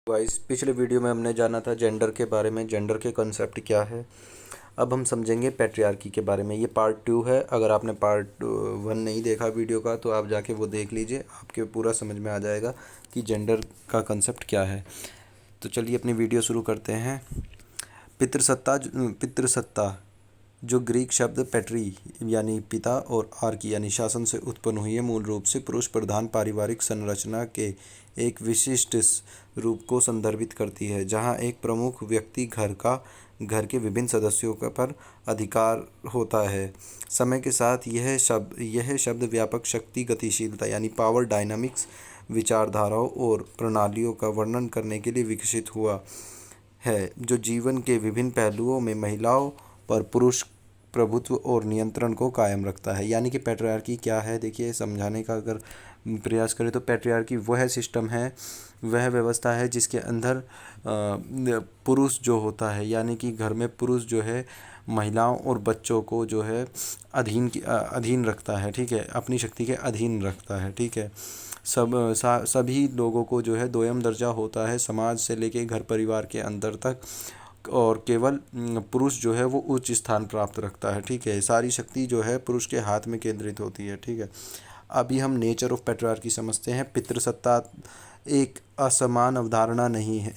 Guys, पिछले video में हमने जाना था जेंडर के बारे में, जेंडर के कॉन्सेप्ट क्या है। अब हम समझेंगे पैट्रियार्की के बारे में। ये पार्ट 2 है। अगर आपने पार्ट 1 नहीं देखा वीडियो का तो आप जाके वो देख लीजिए, आपके पूरा समझ में आ जाएगा कि जेंडर का कॉन्सेप्ट क्या है। तो चलिए अपनी वीडियो शुरू करते हैं। पितृसत्ता जो ग्रीक शब्द पैट्री यानी पिता और आर्की यानी शासन से उत्पन्न हुई है, मूल रूप से पुरुष प्रधान पारिवारिक संरचना के एक विशिष्ट रूप को संदर्भित करती है, जहां एक प्रमुख व्यक्ति घर के विभिन्न सदस्यों पर अधिकार होता है। समय के साथ यह शब्द व्यापक शक्ति गतिशीलता यानी पावर डायनामिक्स विचारधाराओं और प्रणालियों का वर्णन करने के लिए विकसित हुआ है, जो जीवन के विभिन्न पहलुओं में महिलाओं पर पुरुष प्रभुत्व और नियंत्रण को कायम रखता है। यानी कि पैट्रियार्की क्या है, देखिए समझाने का अगर प्रयास करें तो पैट्रियार्की वह सिस्टम है, वह व्यवस्था है जिसके अंदर पुरुष जो होता है, यानी कि घर में पुरुष जो है महिलाओं और बच्चों को जो है अधीन रखता है, ठीक है, अपनी शक्ति के अधीन रखता है, ठीक है। सभी लोगों को जो है दोयम दर्जा होता है समाज से लेके घर परिवार के अंदर तक, और केवल पुरुष जो है वो उच्च स्थान प्राप्त रखता है, ठीक है। सारी शक्ति जो है पुरुष के हाथ में केंद्रित होती है, ठीक है। अभी हम नेचर ऑफ पैट्रियार्की समझते हैं। पितृसत्ता एक असमान अवधारणा नहीं है,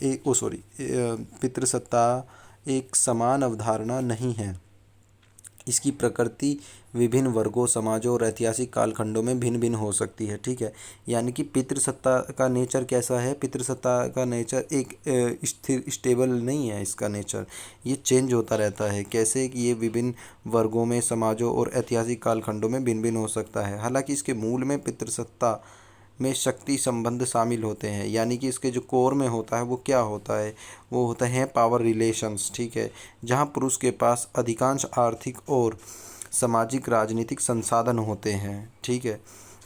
पितृसत्ता एक समान अवधारणा नहीं है। इसकी प्रकृति विभिन्न वर्गों, समाजों और ऐतिहासिक कालखंडों में भिन्न भिन्न हो सकती है, ठीक है। यानी कि पितृसत्ता का नेचर कैसा है, पितृसत्ता का नेचर एक स्थिर स्टेबल नहीं है। इसका नेचर ये चेंज होता रहता है। कैसे कि ये विभिन्न वर्गों में, समाजों और ऐतिहासिक कालखंडों में भिन्न भिन्न हो सकता है। हालांकि इसके मूल में पितृसत्ता में शक्ति संबंध शामिल होते हैं, यानी कि इसके जो कोर में होता है वो क्या होता है, वो होते हैं पावर रिलेशंस, ठीक है। जहाँ पुरुष के पास अधिकांश आर्थिक और सामाजिक राजनीतिक संसाधन होते हैं, ठीक है,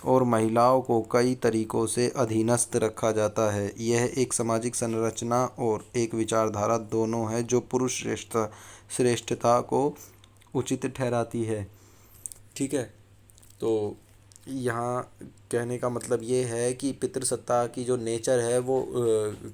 और महिलाओं को कई तरीकों से अधीनस्थ रखा जाता है। यह एक सामाजिक संरचना और एक विचारधारा दोनों है जो पुरुष श्रेष्ठता को उचित ठहराती है, ठीक है। तो यहाँ कहने का मतलब ये है कि पितृसत्ता की जो नेचर है वो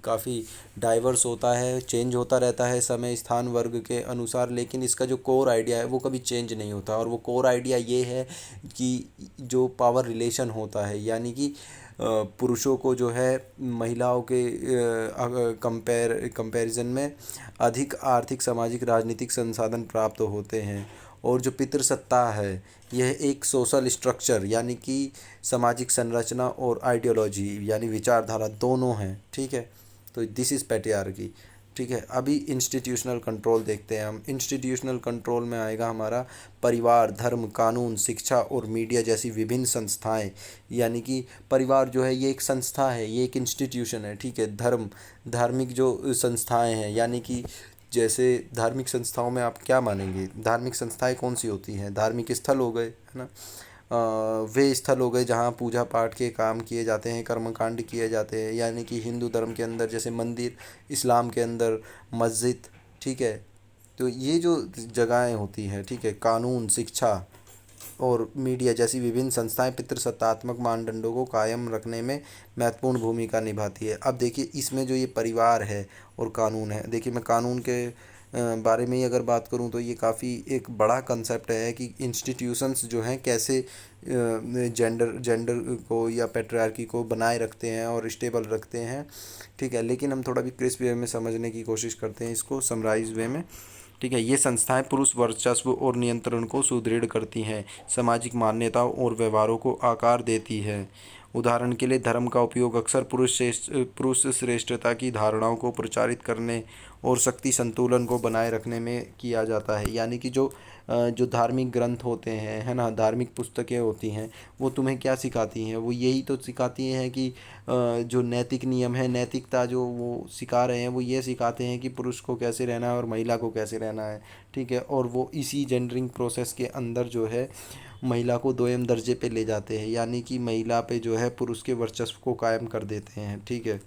काफ़ी डाइवर्स होता है, चेंज होता रहता है समय स्थान वर्ग के अनुसार, लेकिन इसका जो कोर आइडिया है वो कभी चेंज नहीं होता। और वो कोर आइडिया ये है कि जो पावर रिलेशन होता है, यानी कि पुरुषों को जो है महिलाओं के कंपैरिजन में अधिक आर्थिक, सामाजिक, राजनीतिक संसाधन प्राप्त होते हैं। और जो पितृसत्ता है यह एक सोशल स्ट्रक्चर यानी कि सामाजिक संरचना और आइडियोलॉजी यानी विचारधारा दोनों हैं, ठीक है। तो दिस इज़ पैट्रियार्की, ठीक है। अभी इंस्टीट्यूशनल कंट्रोल देखते हैं हम। इंस्टीट्यूशनल कंट्रोल में आएगा हमारा परिवार, धर्म, कानून, शिक्षा और मीडिया जैसी विभिन्न संस्थाएं। यानी कि परिवार जो है ये एक संस्था है, ये एक इंस्टीट्यूशन है, ठीक है। धार्मिक जो संस्थाएं हैं, यानी कि जैसे धार्मिक संस्थाओं में आप क्या मानेंगे, धार्मिक संस्थाएं कौन सी होती हैं, धार्मिक स्थल हो गए, है ना। वे स्थल हो गए जहाँ पूजा पाठ के काम किए जाते हैं, कर्मकांड किए जाते हैं, यानी कि हिंदू धर्म के अंदर जैसे मंदिर, इस्लाम के अंदर मस्जिद, ठीक है। तो ये जो जगहें होती हैं, ठीक है, कानून, शिक्षा और मीडिया जैसी विभिन्न संस्थाएं पितृसत्तात्मक मानदंडों को कायम रखने में महत्वपूर्ण भूमिका निभाती है। अब देखिए इसमें जो ये परिवार है और कानून है, देखिए मैं कानून के बारे में ही अगर बात करूं तो ये काफ़ी एक बड़ा कंसेप्ट है कि इंस्टीट्यूशंस जो हैं कैसे जेंडर को या पैट्रियार्की को बनाए रखते हैं और स्टेबल रखते हैं, ठीक है। लेकिन हम थोड़ा भी क्रिस्प वे में समझने की कोशिश करते हैं इसको, समराइज वे में, ठीक है। ये संस्थाएं पुरुष वर्चस्व और नियंत्रण को सुदृढ़ करती हैं, सामाजिक मान्यताओं और व्यवहारों को आकार देती है। उदाहरण के लिए धर्म का उपयोग अक्सर पुरुष श्रेष्ठता की धारणाओं को प्रचारित करने और शक्ति संतुलन को बनाए रखने में किया जाता है। यानी कि जो धार्मिक ग्रंथ होते हैं, है ना, धार्मिक पुस्तकें होती हैं, वो तुम्हें क्या सिखाती हैं, वो यही तो सिखाती हैं कि जो नैतिक नियम है, नैतिकता जो वो सिखा रहे हैं वो ये सिखाते हैं कि पुरुष को कैसे रहना है और महिला को कैसे रहना है, ठीक है। और वो इसी जेंडरिंग प्रोसेस के अंदर जो है महिला को दोयम दर्जे पे ले जाते हैं, यानी कि महिला पे जो है पुरुष के वर्चस्व को कायम कर देते हैं, ठीक है।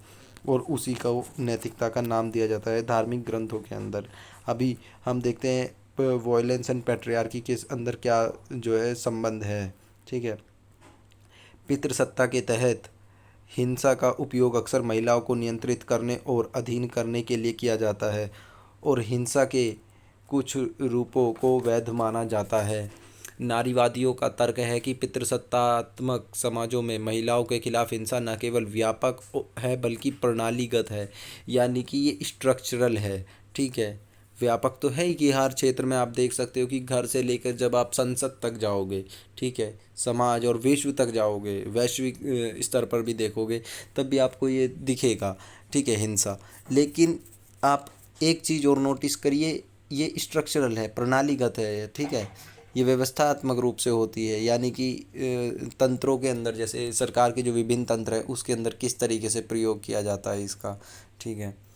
और उसी का नैतिकता का नाम दिया जाता है धार्मिक ग्रंथों के अंदर। अभी हम देखते हैं वॉयलेंस एंड पैट्रियार्की के अंदर क्या जो है संबंध है, ठीक है। पितृसत्ता के तहत हिंसा का उपयोग अक्सर महिलाओं को नियंत्रित करने और अधीन करने के लिए किया जाता है और हिंसा के कुछ रूपों को वैध माना जाता है। नारीवादियों का तर्क है कि पितृसत्तात्मक समाजों में महिलाओं के खिलाफ हिंसा न केवल व्यापक है बल्कि प्रणालीगत है, यानी कि ये स्ट्रक्चरल है। ठीक है, व्यापक तो है ही कि हर क्षेत्र में आप देख सकते हो कि घर से लेकर जब आप संसद तक जाओगे, ठीक है, समाज और विश्व तक जाओगे, वैश्विक स्तर पर भी देखोगे, तब भी आपको ये दिखेगा। ठीक है, हिंसा। लेकिन आप एक चीज़ और नोटिस करिए, ये स्ट्रक्चरल है, प्रणालीगत है। ठीक है, ये व्यवस्थात्मक रूप से होती है, यानी कि तंत्रों के अंदर, जैसे सरकार के जो विभिन्न तंत्र है उसके अंदर किस तरीके से प्रयोग किया जाता है इसका। ठीक है,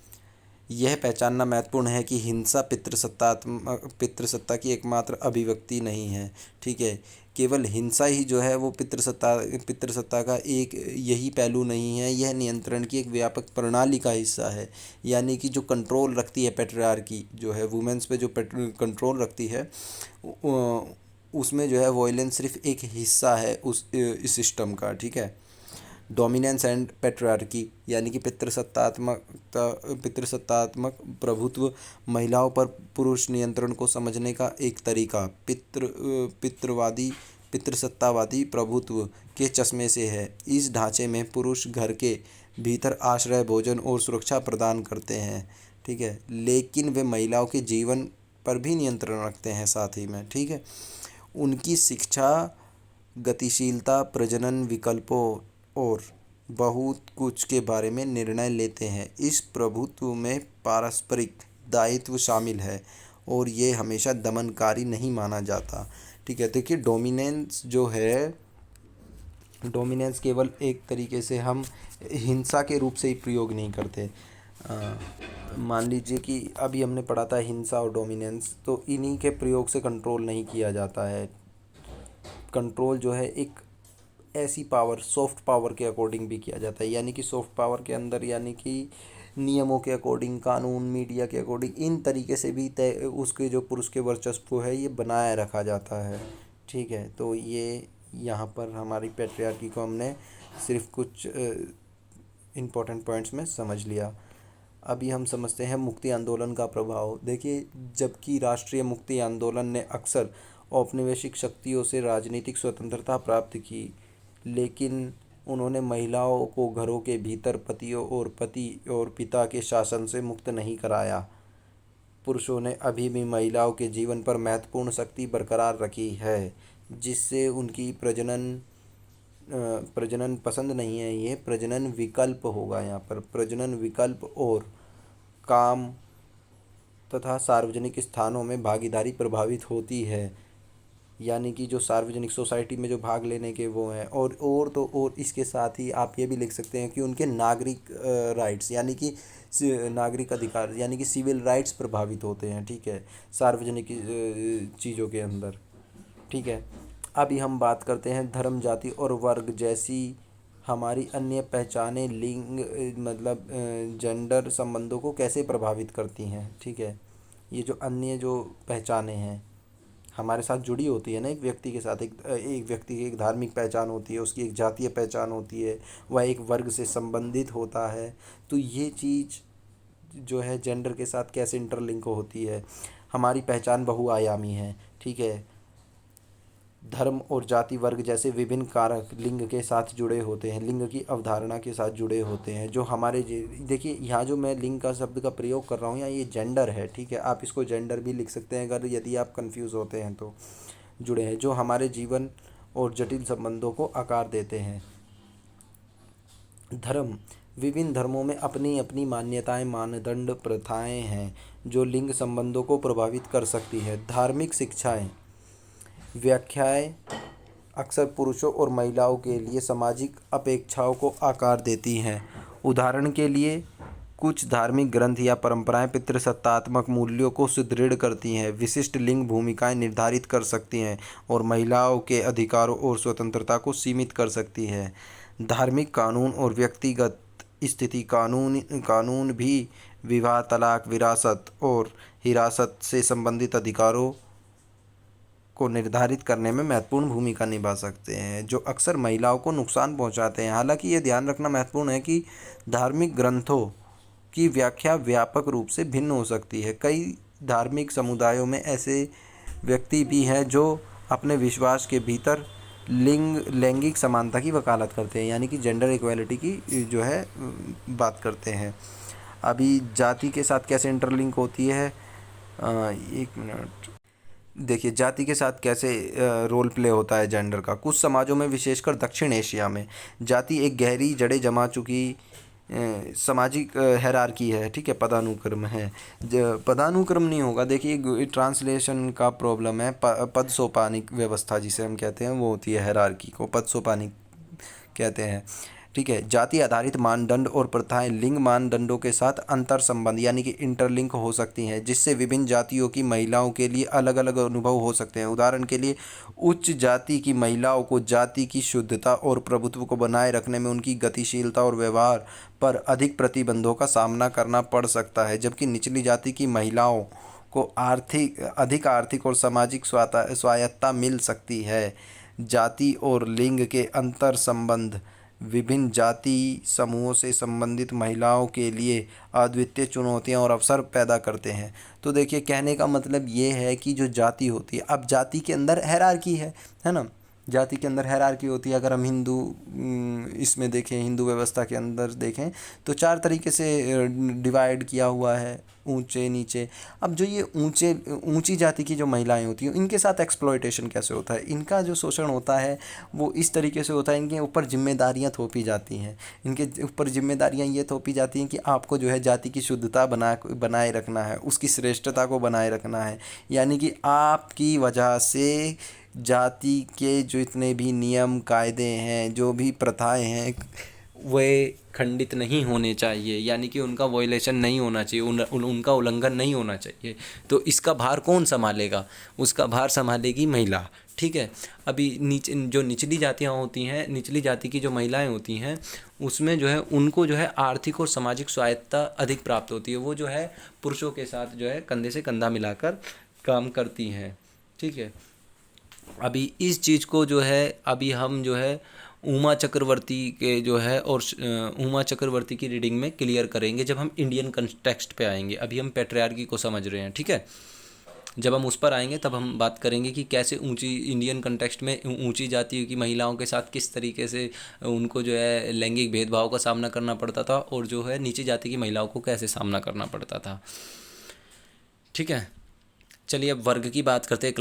यह पहचानना महत्वपूर्ण है कि हिंसा पितृसत्ता की एकमात्र अभिव्यक्ति नहीं है। ठीक है, केवल हिंसा ही जो है वो पितृसत्ता का एक यही पहलू नहीं है, यह नियंत्रण की एक व्यापक प्रणाली का हिस्सा है। यानी कि जो कंट्रोल रखती है पैट्रियार्की, जो है वुमेन्स पे जो कंट्रोल रखती है, उसमें जो है वॉयलेंस सिर्फ एक हिस्सा है उस इस सिस्टम का। ठीक है, डोमिनेंस एंड पैट्रियार्की, यानी कि पितृसत्तात्मक प्रभुत्व महिलाओं पर पुरुष नियंत्रण को समझने का एक तरीका पितृसत्तावादी प्रभुत्व के चश्मे से है। इस ढांचे में पुरुष घर के भीतर आश्रय, भोजन और सुरक्षा प्रदान करते हैं। ठीक है, लेकिन वे महिलाओं के जीवन पर भी नियंत्रण रखते हैं साथ ही में। ठीक है, उनकी शिक्षा, गतिशीलता, प्रजनन विकल्पों और बहुत कुछ के बारे में निर्णय लेते हैं। इस प्रभुत्व में पारस्परिक दायित्व शामिल है और ये हमेशा दमनकारी नहीं माना जाता। ठीक है, देखिए डोमिनेंस केवल एक तरीके से हम हिंसा के रूप से ही प्रयोग नहीं करते। मान लीजिए कि अभी हमने पढ़ा था हिंसा और डोमिनेंस, तो इन्हीं के प्रयोग से कंट्रोल नहीं किया जाता है। कंट्रोल जो है एक ऐसी पावर, सॉफ्ट पावर के अकॉर्डिंग भी किया जाता है, यानी कि सॉफ्ट पावर के अंदर, यानी कि नियमों के अकॉर्डिंग, कानून, मीडिया के अकॉर्डिंग, इन तरीके से भी तय उसके जो पुरुष के वर्चस्व है ये बनाए रखा जाता है। ठीक है, तो ये यहाँ पर हमारी पैट्रियार्की को हमने सिर्फ कुछ इम्पोर्टेंट पॉइंट्स में समझ लिया। अभी हम समझते हैं मुक्ति आंदोलन का प्रभाव। देखिए, जबकि राष्ट्रीय मुक्ति आंदोलन ने अक्सर औपनिवेशिक शक्तियों से राजनीतिक स्वतंत्रता प्राप्त की, लेकिन उन्होंने महिलाओं को घरों के भीतर पति और पिता के शासन से मुक्त नहीं कराया। पुरुषों ने अभी भी महिलाओं के जीवन पर महत्वपूर्ण शक्ति बरकरार रखी है, जिससे उनकी प्रजनन पसंद नहीं है, ये प्रजनन विकल्प होगा यहाँ पर, प्रजनन विकल्प और काम तथा सार्वजनिक स्थानों में भागीदारी प्रभावित होती है। यानी कि जो सार्वजनिक सोसाइटी में जो भाग लेने के वो हैं, और इसके साथ ही आप ये भी लिख सकते हैं कि उनके नागरिक राइट्स, यानी कि नागरिक अधिकार, यानी कि सिविल राइट्स प्रभावित होते हैं। ठीक है, सार्वजनिक चीज़ों के अंदर। ठीक है, अभी हम बात करते हैं धर्म, जाति और वर्ग जैसी हमारी अन्य पहचानें लिंग मतलब जेंडर संबंधों को कैसे प्रभावित करती हैं। ठीक है, ये जो अन्य जो पहचानें हैं हमारे साथ जुड़ी होती है ना, एक व्यक्ति के साथ, एक व्यक्ति की एक धार्मिक पहचान होती है, उसकी एक जातीय पहचान होती है, वह एक वर्ग से संबंधित होता है। तो ये चीज़ जो है जेंडर के साथ कैसे इंटरलिंक होती है। हमारी पहचान बहुआयामी है। ठीक है, धर्म और जाति, वर्ग जैसे विभिन्न कारक लिंग के साथ जुड़े होते हैं, लिंग की अवधारणा के साथ जुड़े होते हैं, जो हमारे देखिए यहाँ जो मैं लिंग का शब्द का प्रयोग कर रहा हूँ यहाँ ये जेंडर है। ठीक है, आप इसको जेंडर भी लिख सकते हैं अगर यदि आप कंफ्यूज होते हैं तो, जुड़े हैं, जो हमारे जीवन और जटिल संबंधों को आकार देते हैं। धर्म, विभिन्न धर्मों में अपनी अपनी मान्यताएं, मानदंड, प्रथाएं हैं जो लिंग संबंधों को प्रभावित कर सकती है। धार्मिक शिक्षाएं, व्याख्याएं अक्सर पुरुषों और महिलाओं के लिए सामाजिक अपेक्षाओं को आकार देती हैं। उदाहरण के लिए कुछ धार्मिक ग्रंथ या परंपराएं पितृसत्तात्मक मूल्यों को सुदृढ़ करती हैं, विशिष्ट लिंग भूमिकाएं निर्धारित कर सकती हैं और महिलाओं के अधिकारों और स्वतंत्रता को सीमित कर सकती हैं। धार्मिक कानून और व्यक्तिगत स्थिति कानून भी विवाह, तलाक, विरासत और हिरासत से संबंधित अधिकारों को निर्धारित करने में महत्वपूर्ण भूमिका निभा सकते हैं, जो अक्सर महिलाओं को नुकसान पहुंचाते हैं। हालांकि ये ध्यान रखना महत्वपूर्ण है कि धार्मिक ग्रंथों की व्याख्या व्यापक रूप से भिन्न हो सकती है। कई धार्मिक समुदायों में ऐसे व्यक्ति भी हैं जो अपने विश्वास के भीतर लैंगिक समानता की वकालत करते हैं, यानी कि जेंडर इक्वालिटी की जो है बात करते हैं। अभी जाति के साथ कैसे इंटरलिंक होती है, एक मिनट देखिए, जाति के साथ कैसे रोल प्ले होता है जेंडर का। कुछ समाजों में, विशेषकर दक्षिण एशिया में, जाति एक गहरी जड़ें जमा चुकी सामाजिक हायरार्की है, ठीक है, पदानुक्रम है। पदानुक्रम नहीं होगा, देखिए ट्रांसलेशन का प्रॉब्लम है। पद सोपानिक व्यवस्था जिसे हम कहते हैं वो होती है, हायरार्की को पद सोपानिक कहते हैं, ठीक है। जाति आधारित मानदंड और प्रथाएं लिंग मानदंडों के साथ अंतर संबंध यानी कि इंटरलिंक हो सकती हैं, जिससे विभिन्न जातियों की महिलाओं के लिए अलग अलग अनुभव हो सकते हैं। उदाहरण के लिए, उच्च जाति की महिलाओं को जाति की शुद्धता और प्रभुत्व को बनाए रखने में उनकी गतिशीलता और व्यवहार पर अधिक प्रतिबंधों का सामना करना पड़ सकता है, जबकि निचली जाति की महिलाओं को अधिक आर्थिक और सामाजिक स्वायत्तता मिल सकती है। जाति और लिंग के अंतर संबंध विभिन्न जाति समूहों से संबंधित महिलाओं के लिए अद्वितीय चुनौतियां और अवसर पैदा करते हैं। तो देखिए, कहने का मतलब ये है कि जो जाति होती है, अब जाति के अंदर हायरार्की है ना, जाति के अंदर हायरार्की होती है। अगर हम हिंदू इसमें देखें, हिंदू व्यवस्था के अंदर देखें तो 4 तरीके से डिवाइड किया हुआ है, ऊंचे नीचे। अब जो ये ऊंची जाति की जो महिलाएं होती हैं, इनके साथ एक्सप्लॉयटेशन कैसे होता है, इनका जो शोषण होता है वो इस तरीके से होता है, इनके ऊपर जिम्मेदारियां थोपी जाती हैं। इनके ऊपर जिम्मेदारियां ये थोपी जाती हैं कि आपको जो है जाति की शुद्धता बनाए रखना है, उसकी श्रेष्ठता को बनाए रखना है, यानी कि आपकी वजह से जाति के जो इतने भी नियम कायदे हैं, जो भी प्रथाएं हैं, वे खंडित नहीं होने चाहिए, यानी कि उनका वॉयलेशन नहीं होना चाहिए, उनका उल्लंघन नहीं होना चाहिए। तो इसका भार कौन संभालेगा? उसका भार संभालेगी महिला, ठीक है। अभी जो निचली जातियाँ होती हैं, निचली जाति की जो महिलाएं होती हैं, उसमें जो है उनको जो है आर्थिक और सामाजिक स्वायत्तता अधिक प्राप्त होती है। वो जो है पुरुषों के साथ जो है कंधे से कंधा मिलाकर काम करती हैं, ठीक है। अभी इस चीज़ को जो है अभी हम जो है उमा चक्रवर्ती के जो है और उमा चक्रवर्ती की रीडिंग में क्लियर करेंगे जब हम इंडियन कंटेक्स्ट पे आएंगे। अभी हम पैट्रियार्की को समझ रहे हैं, ठीक है। जब हम उस पर आएंगे तब हम बात करेंगे कि कैसे ऊंची इंडियन कंटेक्स्ट में ऊंची जाति की महिलाओं के साथ किस तरीके से उनको जो है लैंगिक भेदभाव का सामना करना पड़ता था, और जो है नीची जाति की महिलाओं को कैसे सामना करना पड़ता था, ठीक है। चलिए अब वर्ग की बात करते हैं।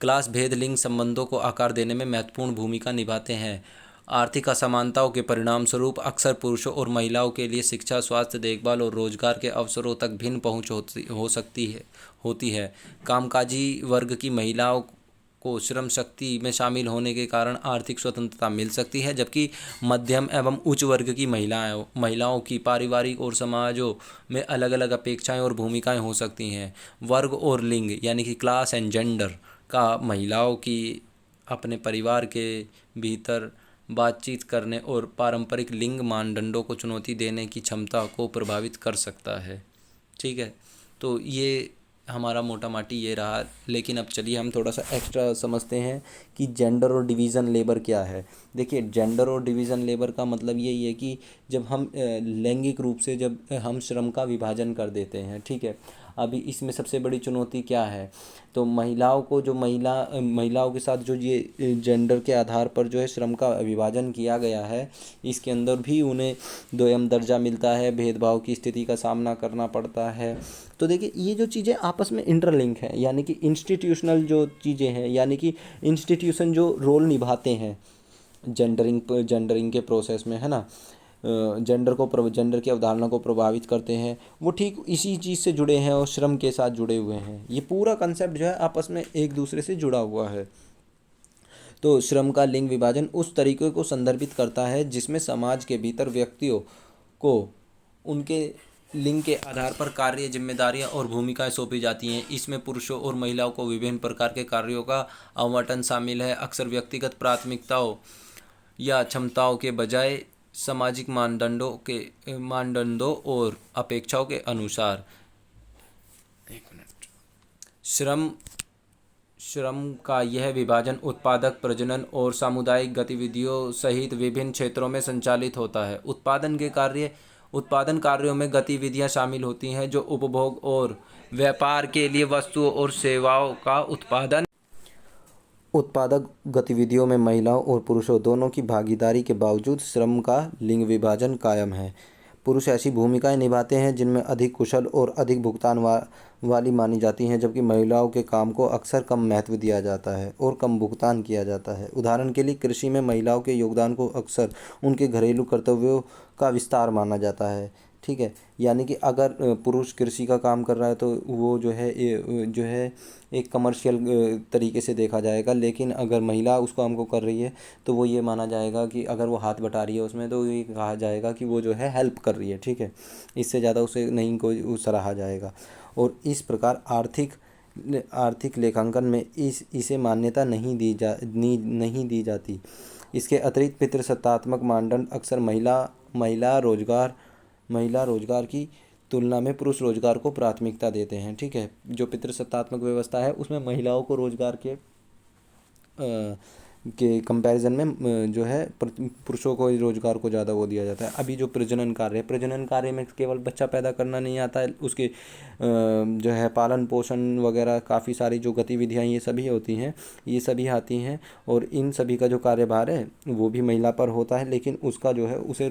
क्लास भेद लिंग संबंधों को आकार देने में महत्वपूर्ण भूमिका निभाते हैं। आर्थिक असमानताओं के परिणामस्वरूप अक्सर पुरुषों और महिलाओं के लिए शिक्षा, स्वास्थ्य, देखभाल और रोजगार के अवसरों तक भिन्न पहुंच होती है। कामकाजी वर्ग की महिलाओं को श्रम शक्ति में शामिल होने के कारण आर्थिक स्वतंत्रता मिल सकती है, जबकि मध्यम एवं उच्च वर्ग की महिलाओं की पारिवारिक और समाजों में अलग अलग अपेक्षाएं और भूमिकाएं हो सकती हैं। वर्ग और लिंग यानी कि क्लास एंड जेंडर का महिलाओं की अपने परिवार के भीतर बातचीत करने और पारंपरिक लिंग मानदंडों को चुनौती देने की क्षमता को प्रभावित कर सकता है, ठीक है। तो ये हमारा मोटा माटी ये रहा। लेकिन अब चलिए हम थोड़ा सा एक्स्ट्रा समझते हैं कि जेंडर और डिवीज़न लेबर क्या है। देखिए, जेंडर और डिवीज़न लेबर का मतलब यही है कि जब हम लैंगिक रूप से जब हम श्रम का विभाजन कर देते हैं, ठीक है। अभी इसमें सबसे बड़ी चुनौती क्या है, तो महिलाओं को जो महिलाओं के साथ जो ये जेंडर के आधार पर जो है श्रम का विभाजन किया गया है, इसके अंदर भी उन्हें दोयम दर्जा मिलता है, भेदभाव की स्थिति का सामना करना पड़ता है। तो देखिए, ये जो चीज़ें आपस में इंटरलिंक हैं, यानी कि इंस्टीट्यूशनल जो चीज़ें हैं, यानी कि इंस्टीट्यूशन जो रोल निभाते हैं जेंडरिंग के प्रोसेस में, है ना, जेंडर की अवधारणा को प्रभावित करते हैं, वो ठीक इसी चीज़ से जुड़े हैं और श्रम के साथ जुड़े हुए हैं। ये पूरा कंसेप्ट जो है आपस में एक दूसरे से जुड़ा हुआ है। तो श्रम का लिंग विभाजन उस तरीके को संदर्भित करता है जिसमें समाज के भीतर व्यक्तियों को उनके लिंग के आधार पर कार्य, जिम्मेदारियां और भूमिकाएं सौंपी जाती हैं। इसमें पुरुषों और महिलाओं को विभिन्न प्रकार के कार्यों का आवंटन शामिल है, अक्सर व्यक्तिगत प्राथमिकताओं या क्षमताओं के बजाय सामाजिक मानदंडों और अपेक्षाओं के अनुसार। एक मिनट। श्रम का यह विभाजन उत्पादक, प्रजनन और सामुदायिक गतिविधियों सहित विभिन्न क्षेत्रों में संचालित होता है। उत्पादन कार्यों में गतिविधियां शामिल होती हैं जो उपभोग और व्यापार के लिए वस्तुओं और सेवाओं का उत्पादन। उत्पादक गतिविधियों में महिलाओं और पुरुषों दोनों की भागीदारी के बावजूद श्रम का लिंग विभाजन कायम है। पुरुष ऐसी भूमिकाएं निभाते हैं जिनमें अधिक कुशल और अधिक भुगतान वाली मानी जाती हैं, जबकि महिलाओं के काम को अक्सर कम महत्व दिया जाता है और कम भुगतान किया जाता है। उदाहरण के लिए, कृषि में महिलाओं के योगदान को अक्सर उनके घरेलू कर्तव्यों का विस्तार माना जाता है। ठीक है, यानी कि अगर पुरुष कृषि का काम कर रहा है तो वो जो है एक कमर्शियल तरीके से देखा जाएगा, लेकिन अगर महिला उस काम को कर रही है तो वो ये माना जाएगा कि अगर वो हाथ बटा रही है उसमें, तो ये कहा जाएगा कि वो जो है हेल्प कर रही है। ठीक है, इससे ज़्यादा उसे नहीं कोई सराहा जाएगा। और इस प्रकार आर्थिक लेखांकन में इसे मान्यता नहीं दी जाती। इसके अतिरिक्त पितृसत्तात्मक मानदंड अक्सर महिला रोजगार की तुलना में पुरुष रोजगार को प्राथमिकता देते हैं। ठीक है, जो पितृसत्तात्मक व्यवस्था है उसमें महिलाओं को रोजगार के कंपैरिजन में जो है पुरुषों को रोजगार को ज़्यादा वो दिया जाता है। अभी जो प्रजनन कार्य में केवल बच्चा पैदा करना नहीं आता है, उसके जो है पालन पोषण वगैरह काफ़ी सारी जो गतिविधियाँ ये सभी होती हैं, ये सभी आती हैं, और इन सभी का जो कार्यभार है वो भी महिला पर होता है, लेकिन उसका जो है उसे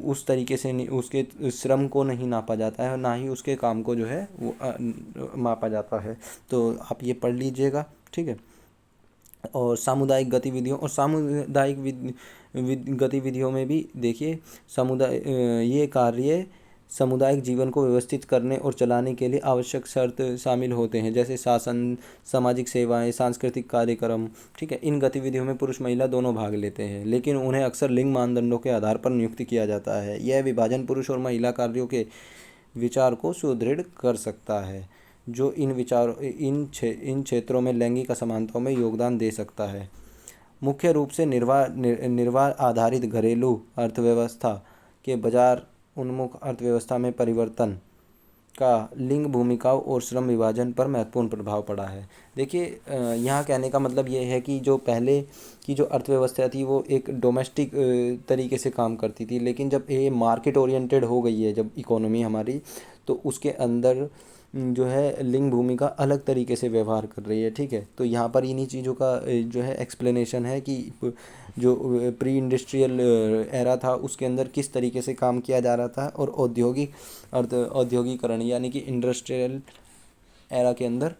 उस तरीके से नहीं, उसके श्रम को नहीं नापा जाता है और ना ही उसके काम को जो है वो मापा जाता है। तो आप ये पढ़ लीजिएगा। ठीक है, और सामुदायिक गतिविधियों में भी देखिए, ये कार्य सामुदायिक जीवन को व्यवस्थित करने और चलाने के लिए आवश्यक शर्त शामिल होते हैं, जैसे शासन, सामाजिक सेवाएं, सांस्कृतिक कार्यक्रम। ठीक है, इन गतिविधियों में पुरुष महिला दोनों भाग लेते हैं, लेकिन उन्हें अक्सर लिंग मानदंडों के आधार पर नियुक्त किया जाता है। यह विभाजन पुरुष और महिला कार्यों के विचार को सुदृढ़ कर सकता है, जो इन क्षेत्रों में लैंगिक असमानताओं में योगदान दे सकता है। मुख्य रूप से निर्वाह आधारित घरेलू अर्थव्यवस्था के बाजार उन्मुख अर्थव्यवस्था में परिवर्तन का लिंग भूमिकाओं और श्रम विभाजन पर महत्वपूर्ण प्रभाव पड़ा है। देखिए, यहाँ कहने का मतलब ये है कि जो पहले की जो अर्थव्यवस्था थी वो एक डोमेस्टिक तरीके से काम करती थी, लेकिन जब ये मार्केट ओरिएंटेड हो गई है जब इकोनॉमी हमारी, तो उसके अंदर जो है लिंग भूमिका अलग तरीके से व्यवहार कर रही है। ठीक है, तो यहाँ पर इन्हीं चीज़ों का जो है एक्सप्लेनेशन है कि जो प्री इंडस्ट्रियल एरा था उसके अंदर किस तरीके से काम किया जा रहा था, और औद्योगिकरण यानी कि इंडस्ट्रियल एरा के अंदर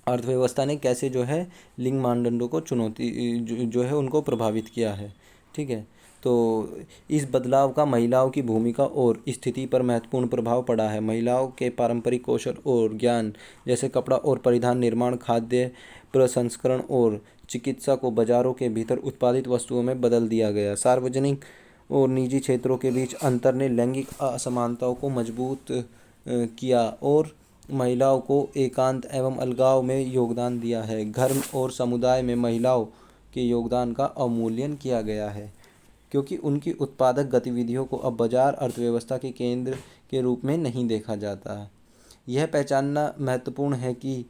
अर्थव्यवस्था ने कैसे जो है लिंग मानदंडों को चुनौती जो है उनको प्रभावित किया है। ठीक है, तो इस बदलाव का महिलाओं की भूमिका और स्थिति पर महत्वपूर्ण प्रभाव पड़ा है। महिलाओं के पारंपरिक कौशल और ज्ञान, जैसे कपड़ा और परिधान निर्माण, खाद्य प्रसंस्करण और चिकित्सा को बाजारों के भीतर उत्पादित वस्तुओं में बदल दिया गया। सार्वजनिक और निजी क्षेत्रों के बीच अंतर ने लैंगिक असमानताओं को मजबूत किया और महिलाओं को एकांत एवं अलगाव में योगदान दिया है। घर और समुदाय में महिलाओं के योगदान का अवमूल्यन किया गया है, क्योंकि उनकी उत्पादक गतिविधियों को अब बाजार अर्थव्यवस्था के केंद्र के रूप में नहीं देखा जाता है। यह पहचानना महत्वपूर्ण है कि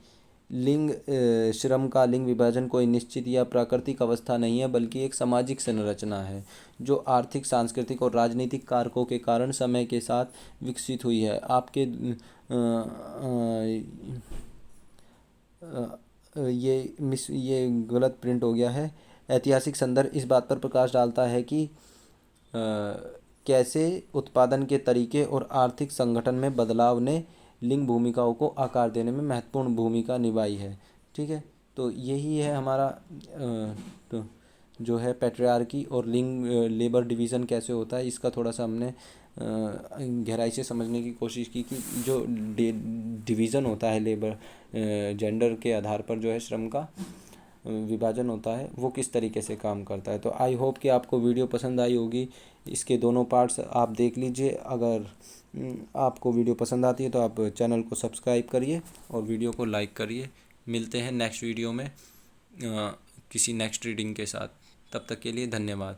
श्रम का लिंग विभाजन कोई निश्चित या प्राकृतिक अवस्था नहीं है, बल्कि एक सामाजिक संरचना है जो आर्थिक, सांस्कृतिक और राजनीतिक कारकों के कारण समय के साथ विकसित हुई है। ये गलत प्रिंट हो गया है। ऐतिहासिक संदर्भ इस बात पर प्रकाश डालता है कि कैसे उत्पादन के तरीके और आर्थिक संगठन में बदलाव ने लिंग भूमिकाओं को आकार देने में महत्वपूर्ण भूमिका निभाई है। ठीक है, तो यही है हमारा तो जो है पैट्रियार्की और लेबर डिवीज़न कैसे होता है, इसका थोड़ा सा हमने गहराई से समझने की कोशिश की कि जो डिवीज़न होता है लेबर जेंडर के आधार पर जो है श्रम का विभाजन होता है वो किस तरीके से काम करता है। तो आई होप कि आपको वीडियो पसंद आई होगी। इसके दोनों पार्ट्स आप देख लीजिए। अगर आपको वीडियो पसंद आती है तो आप चैनल को सब्सक्राइब करिए और वीडियो को लाइक करिए। मिलते हैं नेक्स्ट वीडियो में किसी नेक्स्ट रीडिंग के साथ। तब तक के लिए धन्यवाद।